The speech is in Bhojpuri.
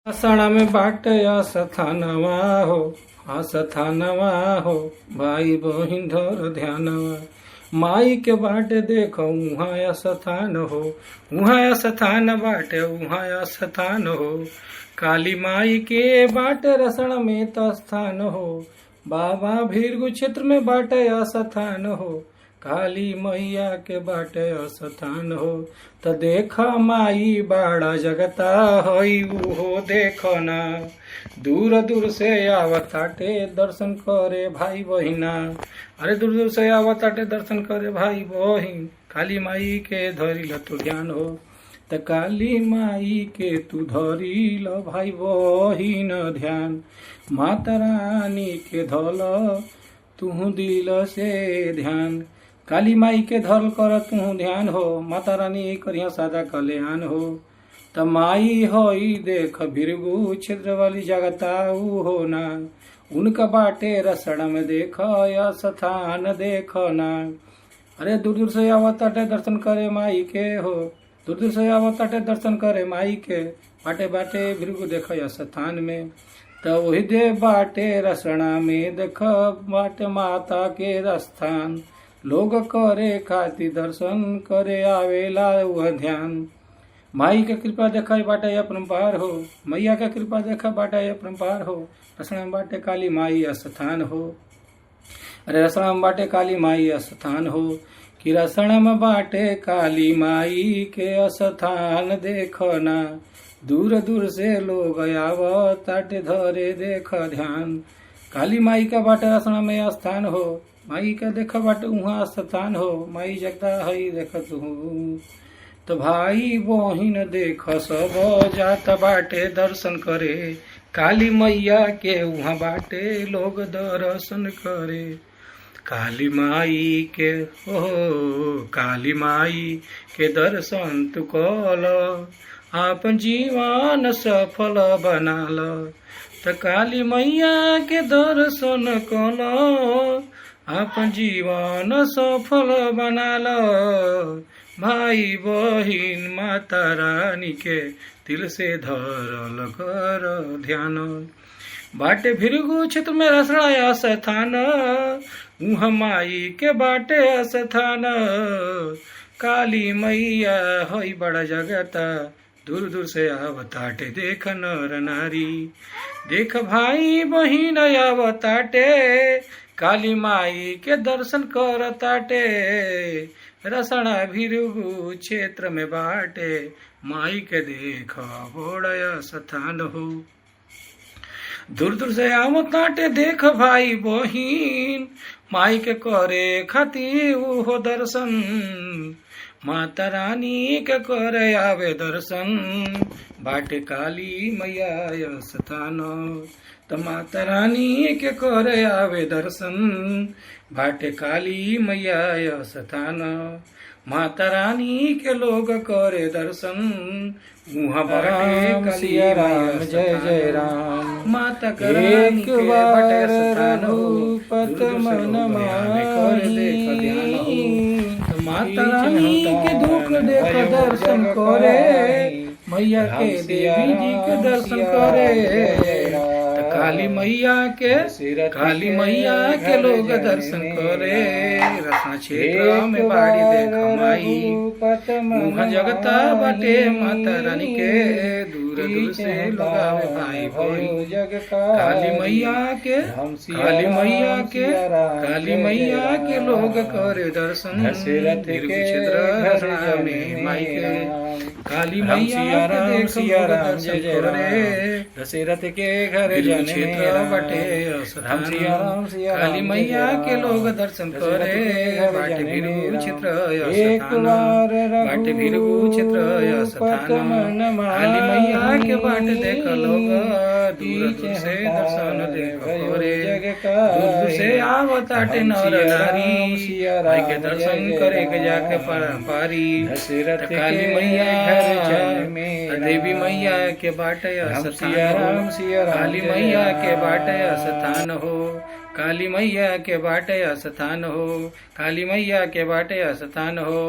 आषाढ़ में बाट स्थानवा हो, स्थानवा हो, भाई बहिन धर ध्यानवा। माई के बाटे देखो उहाँ स्थान हो, उहाँ स्थान बाटे उहाँ स्थान हो। काली माई के बाटे रसण में त स्थान हो, बाबा भीरगु क्षेत्र में बाटे स्थान हो। काली मैया के बाटे स्थान हो, त देखा माई बाड़ा जगता हई हो देखो ना। दूर दूर से आवताटे दर्शन करे भाई बहिना, अरे दूर दूर से आवताटे दर्शन करे भाई बहिन। काली माई के धरिल तू ध्यान हो, त काली माई के तू धरिल भाई बहिन ध्यान। माता रानी के धल तू दिल से ध्यान, काली माई के धल कर तू ध्यान हो। माता रानी करिया सादा कल्याण हो, त माई होई देख भीरगु क्षेत्र वाली जगता ऊ हो ना। उनका बाटे रसड़ में देख या स्थान देख ना। अरे दूर दूर से आवताटे दर्शन करे माई के हो, दूर दूर से आवताटे दर्शन करे माई के। बाटे बाटे भीरगु देख या स्थान में, त वही दे बाटे रसना में देख बाटे माता के स्थान। लोग करे खाती दर्शन करे आवेला वह ध्यान। माई के कृपा देखा बाटे अपरंपार हो, मैया के कृपा देखा बाटे अपरंपार हो। रसना में बाटे काली माई स्थान हो, अरे रसना में बाटे काली माई स्थान हो। कि रसना में बाटे काली माई के स्थान देखो ना। दूर दूर से लोग आवताटे धरे देख ध्यान। काली माई का बाटे रसना में स्थान हो, माई का देख बाटे उहाँ स्थान हो। माई जगता हई देख तू, तो भाई बहिन देख सब जात बाटे दर्शन करे। काली मैया के उहाँ बाटे लोग दर्शन करे। काली माई के हो, काली माई के दर्शन तू कल, आपन जीवन सफल बनाल। त काली मैया के दर्शन कल, आपन जीवन सफल बनाल। भाई बहिन माता रानी के दिल से धरल कर ध्यान। बाटे भीरगु क्षेत्र में रसड़ा स्थान, उहाँ माई के बाटे स्थान। काली मैया हई बड़ा जगता, दूर दूर से आवताटे देख नर नारी। देख भाई बहिन आवताटे, काली माई के दर्शन करताटे। रसना भीरगु क्षेत्र में बाटे, माई के देख बड़ा स्थान हो। दूर दूर से आवताटे देख भाई बहिन, माई के करे खातिर हो दर्शन। माता रानी के करे आवे दर्शन, बाटे काली मैया स्थान। त माता रानी के करे आवे दर्शन, बाटे काली मैया स्थान। माता रानी के लोग करे दर्शन, उहाँ बाटे सिया राम जय जय राम। माता रानी के बाटे स्थान हो, पत मन माता रानी के दुख देख दर्शन करे। मैया के देवी जी के दर्शन करे। काली मैया के लोग दर्शन करे। रसना क्षेत्र में बाड़ी देख माई, उहाँ जगता बाटे माता रानी के। दूर दूर से लोग आवे भाई बहिन। काली मैया के लोग करे दर्शन। क्षेत्र में माई के काली मैया के सिया राम जय जय राम। दशरथ के घर क्षेत्र बटे राम सिया राम सिया। काली मैया के लोग दर्शन करे, बाटे भीरगु क्षेत्र स्थान, बाटे भीरगु क्षेत्र स्थान। काली मैया के बाटे देख लोग दूर दूर से दर्शन देख करे। दूर दूर से आवताटे नर नारी, माई के दर्शन करे के जाके परंपारी। काली मैया देवी मैया के बाटे स्थान हो, काली मैया के बाटे स्थान हो। काली मैया के बाटे स्थान हो, काली मैया के बाटे स्थान हो।